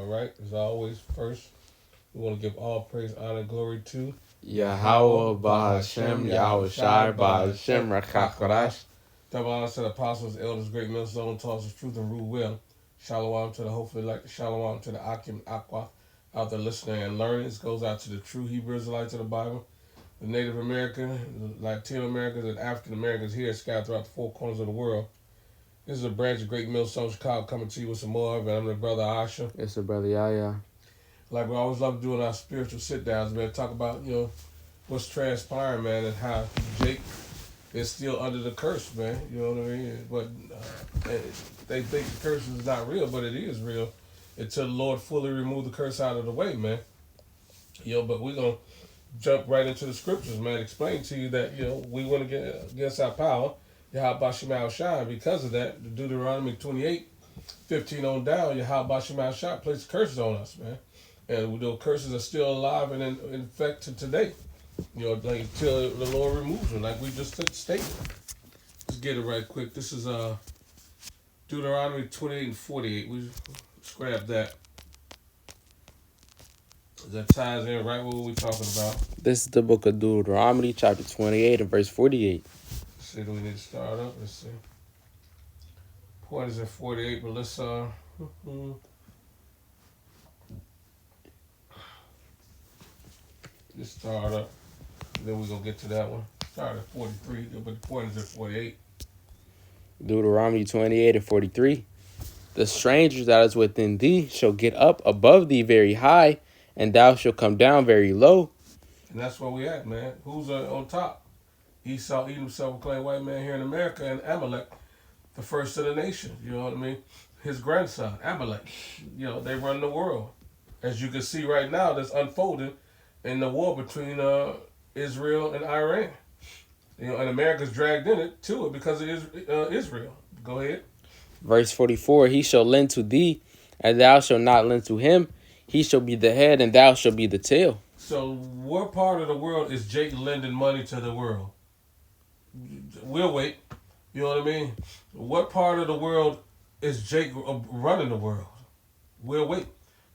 All right. As always, first we want to give all praise, honor, and glory to Yahweh Bahashem, Yahweh Shai Bahashem, Rakakorash. Double honor to the apostles, elders, great millstone, taught us truth and rule well. Shalom to the hopefully like shalom to the Akim Aqua out there listening and learning. This goes out to the true Hebrew Israelites of the Bible, the Native American, the Latino Americans, and African Americans here scattered throughout the four corners of the world. This is a branch of Great Millstone Chicago coming to you with some more of it. I'm the brother Asha. It's a brother Yaya. Like we always love doing our spiritual sit downs, man. Talk about, what's transpiring, man, and how Jake is still under the curse, man. You know what I mean? But they think the curse is not real, but it is real until the Lord fully remove the curse out of the way, man. But we're gonna jump right into the scriptures, man. Explain to you that we went against our power, Yahweh Shemal Shai. Because of that, Deuteronomy 28:15 on down, Yahweh Shemal Shai placed curses on us, man. And those curses are still alive and in effect to today. Like until the Lord removes them, like we just stated. Let's get it right quick. This is Deuteronomy 28:48. We scrap that. That ties in right with what we're talking about. This is the book of Deuteronomy, chapter 28 and verse 48. Let's see, do we need to start up? Let's see. Point is at 48, but let's just start up. Then we're gonna get to that one. Start at 43, but the point is at 48. Deuteronomy 28 and 43. The stranger that is within thee shall get up above thee very high, and thou shalt come down very low. And that's where we at, man. Who's on top? Esau, Edom, self-proclaimed white man here in America, and Amalek, the first of the nation. You know what I mean? His grandson, Amalek. They run the world. As you can see right now, that's unfolding in the war between Israel and Iran. And America's dragged in it to it because of Israel. Go ahead. Verse 44. He shall lend to thee, and thou shalt not lend to him. He shall be the head, and thou shalt be the tail. So what part of the world is Jake lending money to the world? We'll wait. You know what I mean? What part of the world is Jake running the world? We'll wait.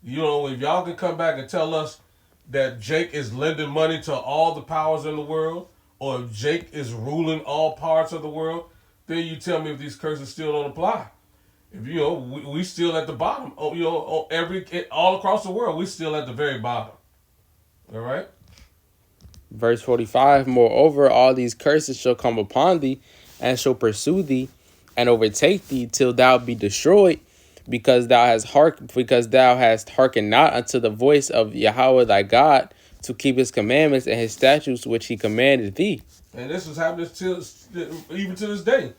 If y'all can come back and tell us that Jake is lending money to all the powers in the world, or if Jake is ruling all parts of the world, then you tell me if these curses still don't apply. If we still at the bottom. All across the world, we still at the very bottom. All right. Verse 45. Moreover, all these curses shall come upon thee, and shall pursue thee, and overtake thee till thou be destroyed, because thou hast hearkened not unto the voice of Yahweh thy God, to keep his commandments and his statutes which he commanded thee. And this was happening even to this day.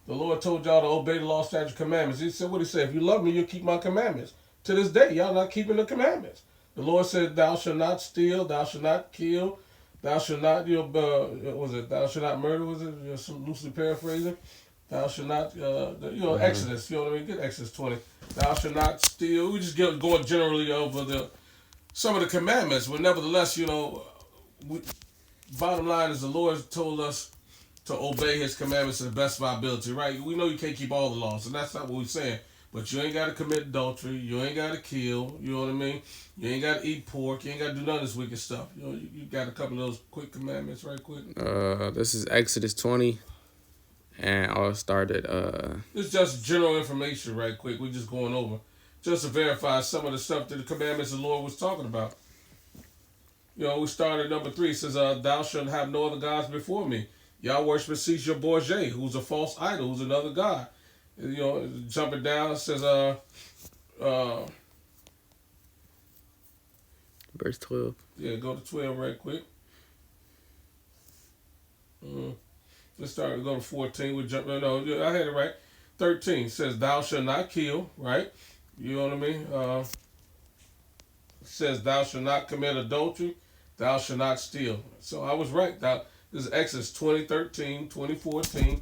The Lord told y'all to obey the law, statutes, commandments. He said, what he said? If you love me, you'll keep my commandments. To this day, y'all not keeping the commandments. The Lord said, thou shalt not steal, thou shalt not kill, thou shalt not, thou shalt not murder, was it? Some loosely paraphrasing. Thou shalt not, Exodus, you know what I mean? Get Exodus 20. Thou shalt not steal. We just going generally over some of the commandments, but nevertheless, bottom line is the Lord told us to obey his commandments to the best of our ability, right? We know you can't keep all the laws, and that's not what we're saying. But you ain't got to commit adultery. You ain't got to kill. You know what I mean? You ain't got to eat pork. You ain't got to do none of this wicked stuff. You got a couple of those quick commandments right quick. This is Exodus 20, and I'll start at... It's just general information right quick. We're just going over. Just to verify some of the stuff that the commandments the Lord was talking about. We started at number 3. It says, thou shalt have no other gods before me. Y'all worship Caesar Borgia, who's a false idol, who's another god. Jumping down, it says, verse 12. Yeah, go to 12 right quick. Let's go to 14. We jump. No, I had it right. 13 says, thou shalt not kill, right? You know what I mean? It says, thou shalt not commit adultery, thou shalt not steal. So I was right. This is Exodus 20:13, 20:14.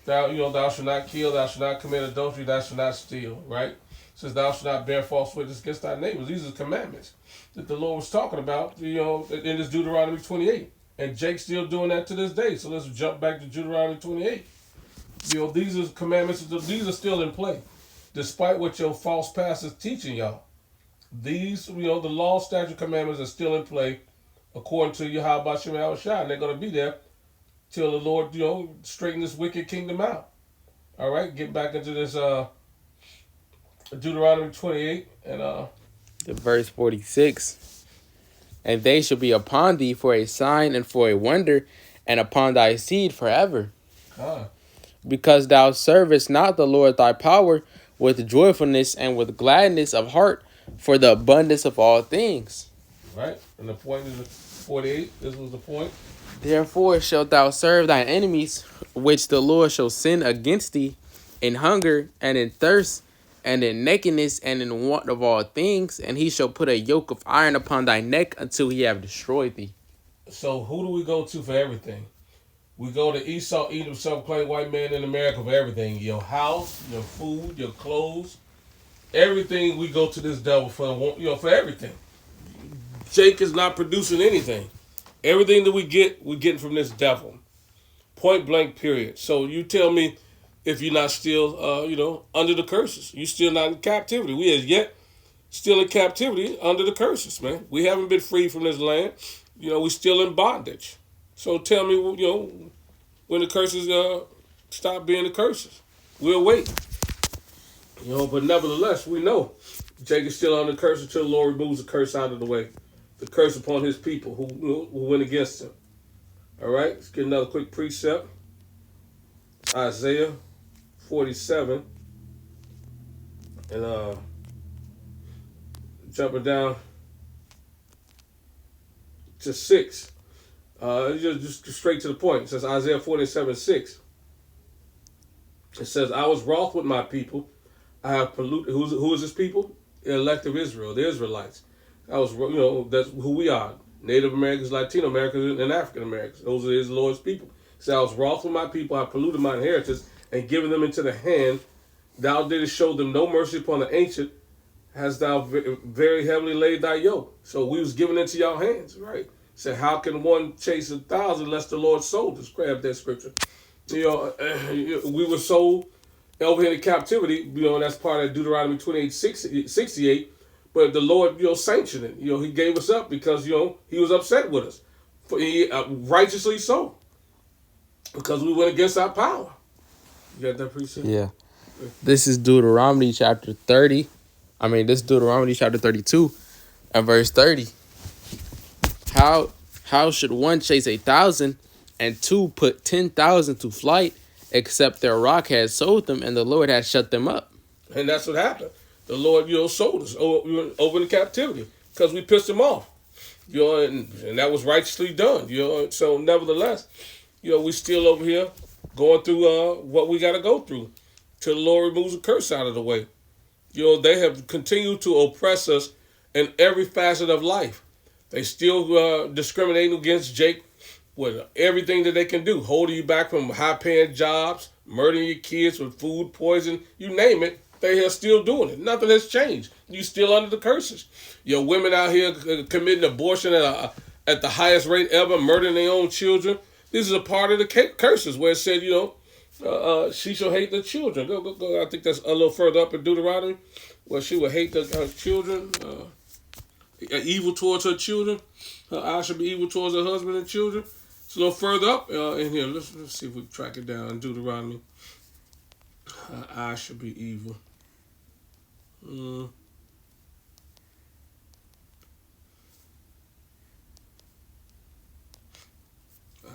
Thou shalt not kill, thou shalt not commit adultery, thou shalt not steal, right? It says, thou shalt not bear false witness against thy neighbors. These are commandments that the Lord was talking about, in this Deuteronomy 28. And Jake's still doing that to this day. So let's jump back to Deuteronomy 28. These are commandments, these are still in play, despite what your false pastors teaching y'all. these, the law, statute, commandments are still in play according to Yahweh Shem Shai, and they're going to be there till the Lord, straighten this wicked kingdom out. All right, get back into this Deuteronomy 28 and The verse 46. And they shall be upon thee for a sign and for a wonder, and upon thy seed forever. Because thou servest not the Lord thy power with joyfulness and with gladness of heart for the abundance of all things. Right, and the point is 48. This was the point. Therefore shalt thou serve thine enemies, which the Lord shall send against thee, in hunger and in thirst and in nakedness and in want of all things, and he shall put a yoke of iron upon thy neck until he have destroyed thee. So who do we go to for everything? We go to Esau, Edom, self-proclaimed white man in America for everything. Your house, your food, your clothes, everything. We go to this devil for everything. Jake is not producing anything. Everything that we're getting from this devil. Point blank, period. So you tell me if you're not still, under the curses. You're still not in captivity. We as yet still in captivity under the curses, man. We haven't been free from this land. We're still in bondage. So tell me, when the curses stop being the curses. We'll wait. But nevertheless, we know Jake is still under curse until the Lord removes the curse out of the way. The curse upon his people who went against him. All right, let's get another quick precept. Isaiah 47. And jumping down to 6. Just straight to the point. It says Isaiah 47:6. It says, I was wroth with my people. I have polluted. Who is this people? The elect of Israel, the Israelites. That's who we are. Native Americans, Latino Americans, and African Americans. Those are his Lord's people. He said, I was wroth with my people. I polluted my inheritance and given them into the hand. Thou didst show them no mercy upon the ancient. Hast thou very heavily laid thy yoke. So we was given into your hands, right? Said, how can one chase 1,000 lest the Lord sold us? Grab that scripture. We were sold over here in captivity. That's part of Deuteronomy 28:68. But the Lord, sanctioned it. He gave us up because, he was upset with us. Righteously so. Because we went against our power. You got that precept? Yeah. This is Deuteronomy chapter 30. This is Deuteronomy chapter 32 and verse 30. How should one chase 1,000 and two put 10,000 to flight, except their rock has sold them and the Lord has shut them up? And that's what happened. The Lord, sold us over in captivity because we pissed him off. And that was righteously done. So nevertheless, we still over here going through what we got to go through till the Lord removes the curse out of the way. They have continued to oppress us in every facet of life. They still discriminating against Jake with everything that they can do, holding you back from high-paying jobs, murdering your kids with food poison, you name it. They are still doing it. Nothing has changed. You still under the curses. Your women out here committing abortion at the highest rate ever, murdering their own children. This is a part of the curses where it said, she shall hate the children. Go. I think that's a little further up in Deuteronomy, where she will hate her children, evil towards her children. Her eyes shall be evil towards her husband and children. It's a little further up in here. Let's see if we can track it down in Deuteronomy. Her eyes shall be evil.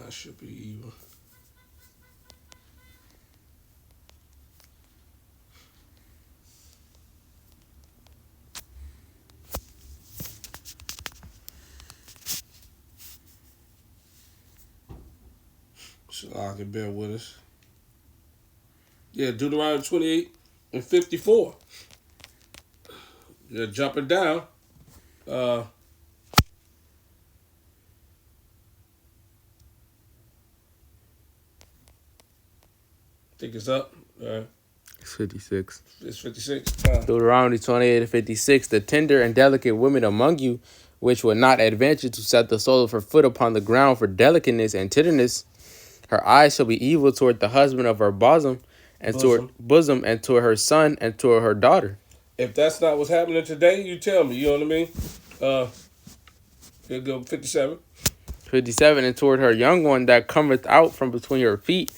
I should be evil. So I can bear with us. Yeah, Deuteronomy 28 and 54. Yeah, jumping down. I think it's up. It's 56. It's 56. Deuteronomy 28 and 56. The tender and delicate women among you, which would not adventure to set the sole of her foot upon the ground for delicateness and tenderness, her eyes shall be evil toward the husband of her bosom, and toward her son, and toward her daughter. If that's not what's happening today, you tell me. You know what I mean? Here go 57. 57, and toward her young one that cometh out from between her feet,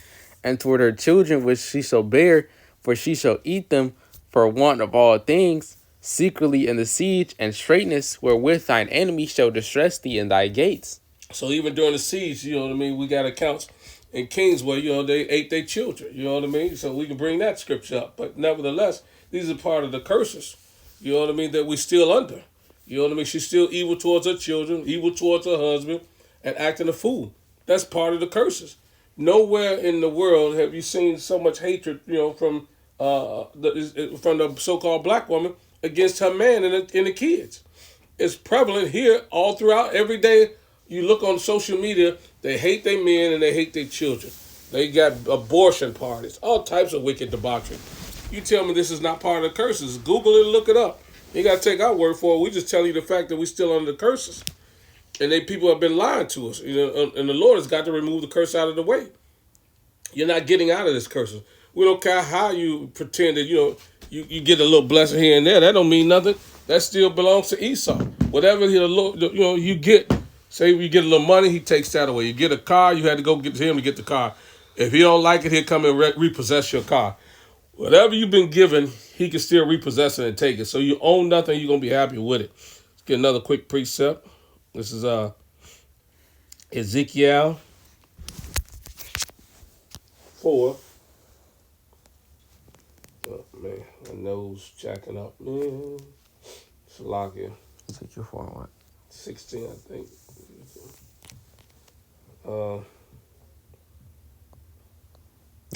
and toward her children which she shall bear, for she shall eat them for want of all things, secretly in the siege and straitness wherewith thine enemy shall distress thee in thy gates. So even during the siege, you know what I mean, we got accounts in Kings where, you know, they ate their children. You know what I mean? So we can bring that scripture up. But nevertheless, these are part of the curses, you know what I mean, that we still under. You know what I mean? She's still evil towards her children, evil towards her husband, and acting a fool. That's part of the curses. Nowhere in the world have you seen so much hatred, you know, from the so-called black woman against her man and the kids. It's prevalent here all throughout. Every day you look on social media, they hate their men and they hate their children. They got abortion parties, all types of wicked debauchery. You tell me this is not part of the curses. Google it and look it up. You got to take our word for it. We just tell you the fact that we still under the curses. And people have been lying to us. You know, and the Lord has got to remove the curse out of the way. You're not getting out of this curses. We don't care how you pretend that, you know, you get a little blessing here and there. That don't mean nothing. That still belongs to Esau. Whatever you get, say you get a little money, he takes that away. You get a car, you had to go get to him to get the car. If he don't like it, he'll come and repossess your car. Whatever you've been given, he can still repossess it and take it. So you own nothing, you're going to be happy with it. Let's get another quick precept. This is Ezekiel 4. Oh, man, my nose jacking up, man. Salakia. Ezekiel 4 what? 16, I think.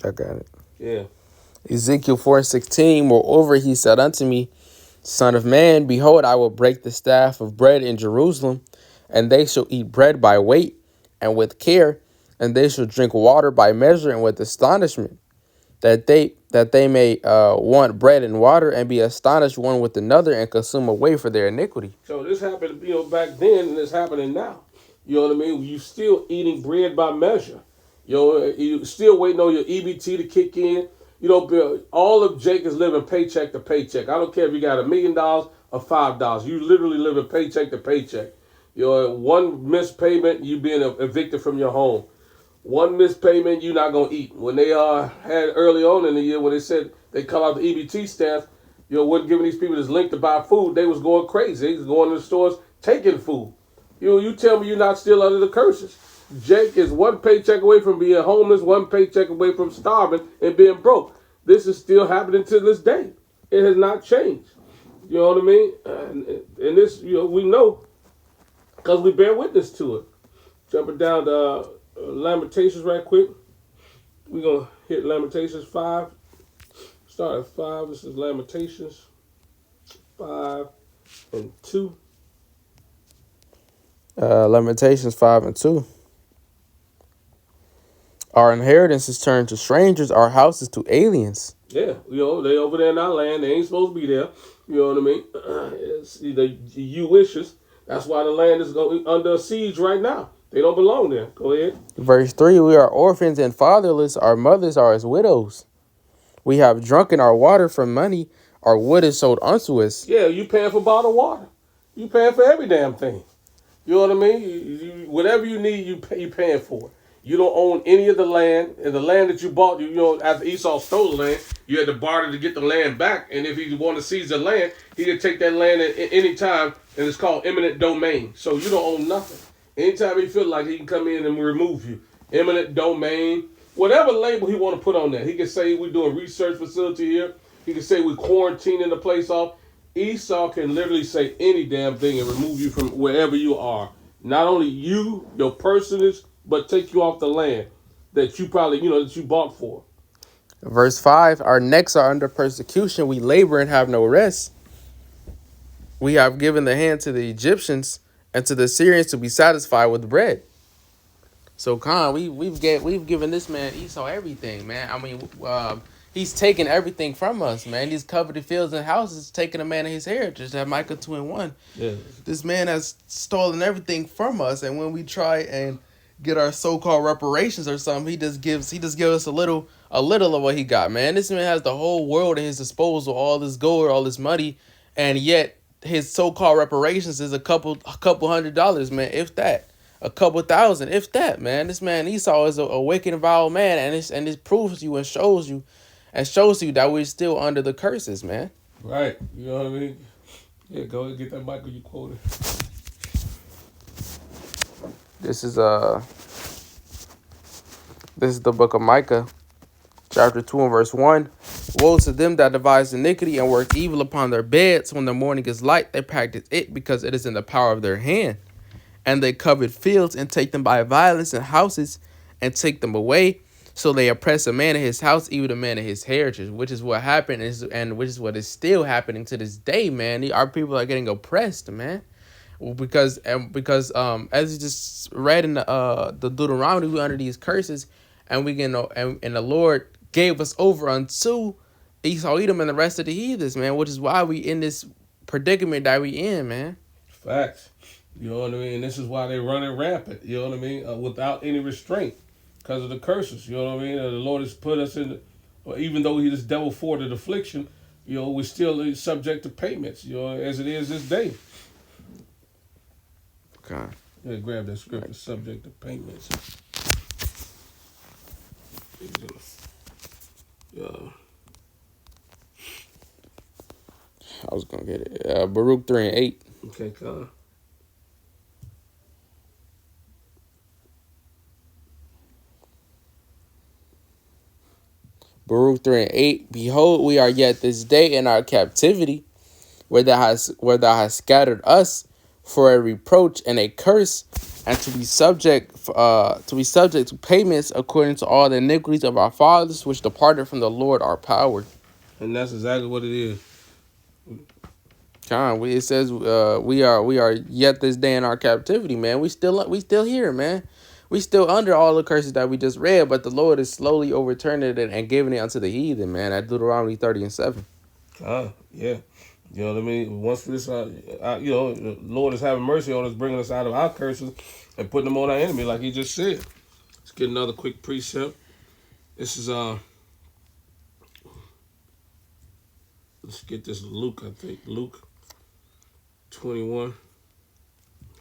I got it. Yeah. Ezekiel 4:16. Moreover, he said unto me, Son of man, behold, I will break the staff of bread in Jerusalem, and they shall eat bread by weight and with care, and they shall drink water by measure and with astonishment, that they may want bread and water, and be astonished one with another, and consume away for their iniquity. So this happened, you know, back then, and it's happening now. You know what I mean? You still eating bread by measure. You know, you still waiting on your EBT to kick in. You know, all of Jake is living paycheck to paycheck. I don't care if you got $1 million or $5. You literally living paycheck to paycheck. You know, one missed payment, you being evicted from your home. One missed payment, you're not going to eat. When they had early on in the year, when they said they cut out the EBT staff, you know, wasn't giving these people this link to buy food, they was going crazy. They was going to the stores taking food. You tell me you're not still under the curses. Jake is one paycheck away from being homeless, one paycheck away from starving and being broke. This is still happening to this day. It has not changed. You know what I mean? And this, you know, we know because we bear witness to it. Jumping down to Lamentations right quick. We're going to hit Lamentations 5. Start at 5. This is Lamentations 5 and 2. Lamentations 5 and 2. Our inheritance is turned to strangers, our houses to aliens. Yeah, you know, they over there in our land. They ain't supposed to be there. You know what I mean? It's the you wishes. That's why the land is going under siege right now. They don't belong there. Go ahead. Verse 3, we are orphans and fatherless. Our mothers are as widows. We have drunken our water for money. Our wood is sold unto us. Yeah, you paying for bottled water. You paying for every damn thing. You know what I mean? Whatever you need, you paying for it. You don't own any of the land, and the land that you bought, you know, after Esau stole the land, you had to barter to get the land back. And if he wanted to seize the land, he could take that land at any time, and it's called eminent domain. So you don't own nothing. Anytime he feel like he can come in and remove you, eminent domain, whatever label he want to put on that. He can say we're doing research facility here. He can say we're quarantining the place off. Esau can literally say any damn thing and remove you from wherever you are. Not only you, your personage, but take you off the land that you probably, you know, that you bought for. Verse 5, our necks are under persecution. We labor and have no rest. We have given the hand to the Egyptians and to the Assyrians to be satisfied with bread. So, Khan, we've given this man Esau everything, man. I mean, he's taken everything from us, man. These coveted fields and houses, taking a man of his heritage. That Micah 2:1. Yeah. This man has stolen everything from us, and when we try and get our so-called reparations or something. He just gives us a little of what he got, man. This man has the whole world at his disposal, all this gold, all this money, and yet his so-called reparations is a couple $100, man, if that. A couple thousand, if that, man. This man Esau is a wicked and vile man, and it proves you and shows you that we're still under the curses, man. Right. You know what I mean? Yeah, go ahead and get that Michael you quoted. This is the book of Micah, chapter 2 and verse 1. Woe to them that devise iniquity and work evil upon their beds. When the morning is light, they practice it, because it is in the power of their hand. And they covet fields and take them by violence, and houses and take them away. So they oppress a man in his house, even a man in his heritage, which is what happened, and which is what is still happening to this day, man. Our people are getting oppressed, man. Because as you just read in the Deuteronomy, we under these curses, and we get and the Lord gave us over unto Esau, Edom, and the rest of the heathens, man. Which is why we in this predicament that we in, man. Facts. You know what I mean? And this is why they running rampant. You know what I mean? Without any restraint, because of the curses. You know what I mean? The Lord has put us in. Even though He just devil forwarded affliction, you know, we're still subject to payments. You know, as it is this day. God. Yeah, grab that scripture. Subject to payments. I was gonna get it. Baruch 3 and 8. Okay, come. Baruch 3 and 8. Behold, we are yet this day in our captivity, where thou hast scattered us for a reproach and a curse, and to be subject to payments according to all the iniquities of our fathers, which departed from the Lord our power. And that's exactly what it is. It says we are yet this day in our captivity, man. We still here, man. We still under all the curses that we just read, but the Lord is slowly overturning it and giving it unto the heathen, man. At Deuteronomy 30 and 7. Yeah. You know what I mean? Once this, you know, the Lord is having mercy on us, bringing us out of our curses and putting them on our enemy, like He just said. Let's get another quick precept. This is let's get this Luke. I think Luke 21.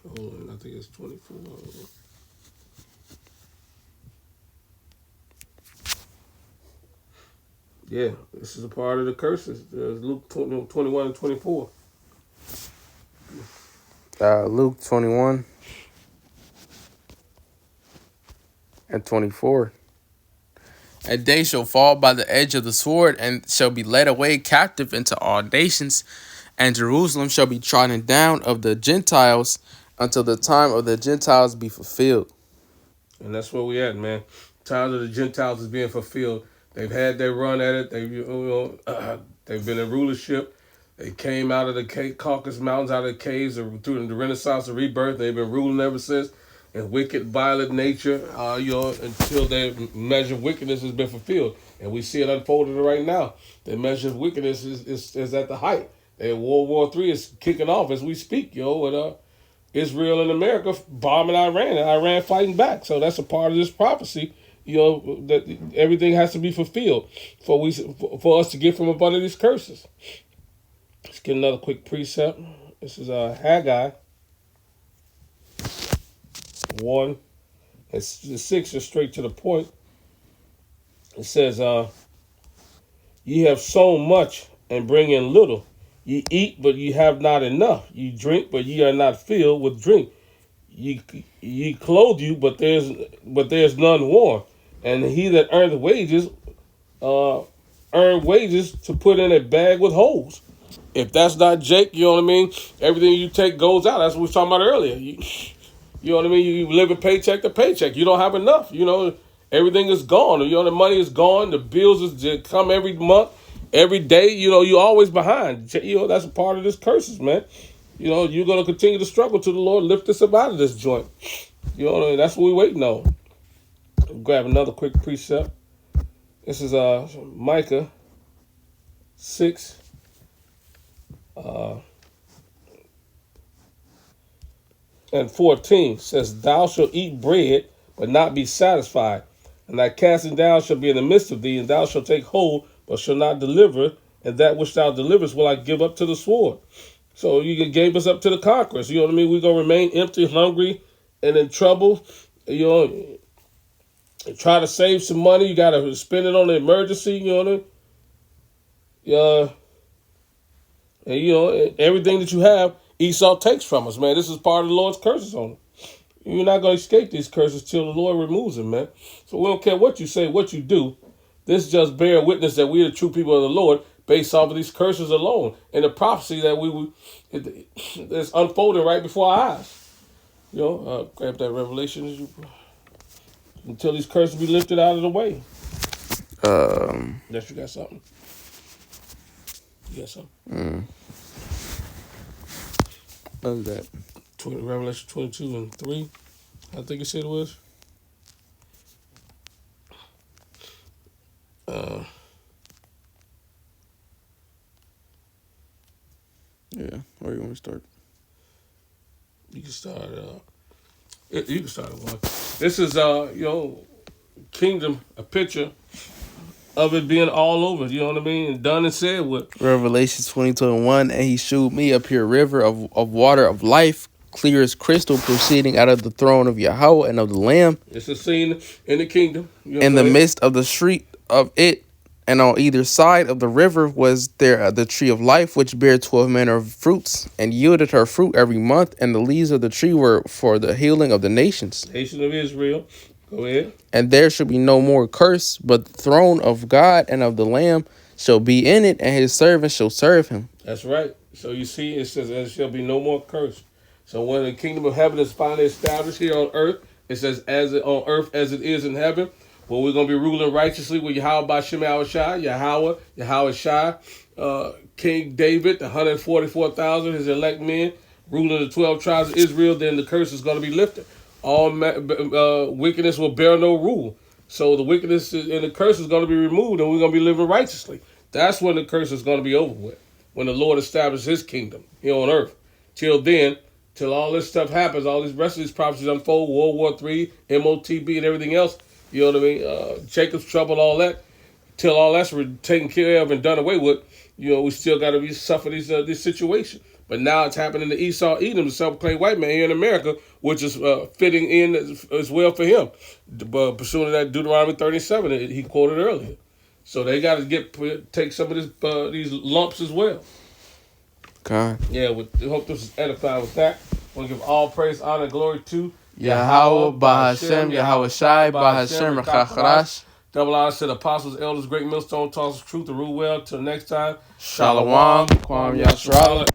Hold on, I think it's 24. Yeah, this is a part of the curses. Luke 21 and 24. Luke 21 and 24. And they shall fall by the edge of the sword, and shall be led away captive into all nations, and Jerusalem shall be trodden down of the Gentiles until the time of the Gentiles be fulfilled. And that's where we at, man. Time of the Gentiles is being fulfilled. They've had their run at it. They've been in rulership. They came out of the Caucasus Mountains, out of the caves, through the Renaissance, the rebirth. They've been ruling ever since. And wicked, violent nature, until their measure of wickedness has been fulfilled. And we see it unfolding right now. The measure of wickedness is at the height. And World War III is kicking off as we speak, with Israel and America bombing Iran, and Iran fighting back. So that's a part of this prophecy, that everything has to be fulfilled for us to get from up under these curses. Let's get another quick precept. This is Haggai 1 and 6, is straight to the point. It says, ye have sown much and bring in little. Ye eat, but ye have not enough. Ye drink, but ye are not filled with drink. Ye clothe you, but there's none warm. And he that earneth wages, earn wages to put in a bag with holes. If that's not Jake, you know what I mean? Everything you take goes out. That's what we were talking about earlier. You know what I mean? You live a paycheck to paycheck. You don't have enough. Everything is gone. The money is gone. The bills just come every month, every day. You're always behind. That's a part of this curses, man. You're going to continue to struggle till the Lord lift us up out of this joint. That's what we're waiting on. Grab another quick precept. This is Micah 6. And 14 says, thou shalt eat bread but not be satisfied. And thy casting down shall be in the midst of thee, and thou shalt take hold, but shalt not deliver. And that which thou deliverest will I give up to the sword. So you gave us up to the conquerors. You know what I mean? We're gonna remain empty, hungry, and in trouble. You know, try to save some money. You gotta spend it on the emergency. You know what I mean? And you know, everything that you have, Esau takes from us, man. This is part of the Lord's curses on them. You're not going to escape these curses till the Lord removes them, man. So we don't care what you say, what you do. This just bear witness that we are the true people of the Lord based off of these curses alone and the prophecy that it's unfolding right before our eyes. You know, grab that revelation until these curses be lifted out of the way. Yes, you got something. You got something. What was that? Revelation 22:3. I think it said it was. Yeah, where you want me to start? You can start. You can start at one. This is kingdom, a picture of it being all over. You know what I mean? And done and said with. Revelation 22:1, and he shewed me a pure river of water of life, clear as crystal, proceeding out of the throne of Yahweh and of the Lamb. It's a scene in the kingdom. You know in the midst of the street of it, and on either side of the river was there the tree of life, which bare 12 manner of fruits, and yielded her fruit every month, and the leaves of the tree were for the healing of the nations. Nation of Israel. Go ahead. And there shall be no more curse, but the throne of God and of the Lamb shall be in it, and his servants shall serve him. That's right. So you see, it says there shall be no more curse. So when the kingdom of heaven is finally established here on earth, it says on earth as it is in heaven. Well, we're going to be ruling righteously with Yahweh Ba'Shem Yahushai, Yahweh Shai, King David, the 144,000, his elect men, ruling the 12 tribes of Israel. Then the curse is going to be lifted. All wickedness will bear no rule. So the wickedness and the curse is going to be removed, and we're going to be living righteously. That's when the curse is going to be over with, when the Lord establishes his kingdom here on earth. Till then, till all this stuff happens, all these rest of these prophecies unfold, World War III, MOTB, and everything else, you know what I mean? Jacob's trouble, all that. Till all that's taken care of and done away with, you know, we still got to suffer this situation. But now it's happening to Esau Edom, the self-proclaimed white man here in America, which is fitting in as well for him. Pursuing that Deuteronomy 37 that he quoted earlier. So they got to take some of these lumps as well. God. Yeah, we hope this is edifying with that. I want to give all praise, honor, and glory to Yahweh Ba'Hashem, Yahweh Shai, Ba'Hashem, Rachacharash. Double honor to the apostles, elders, great millstone, toss of truth, to rule well. Till next time. Shalom, Kwam Yashrala.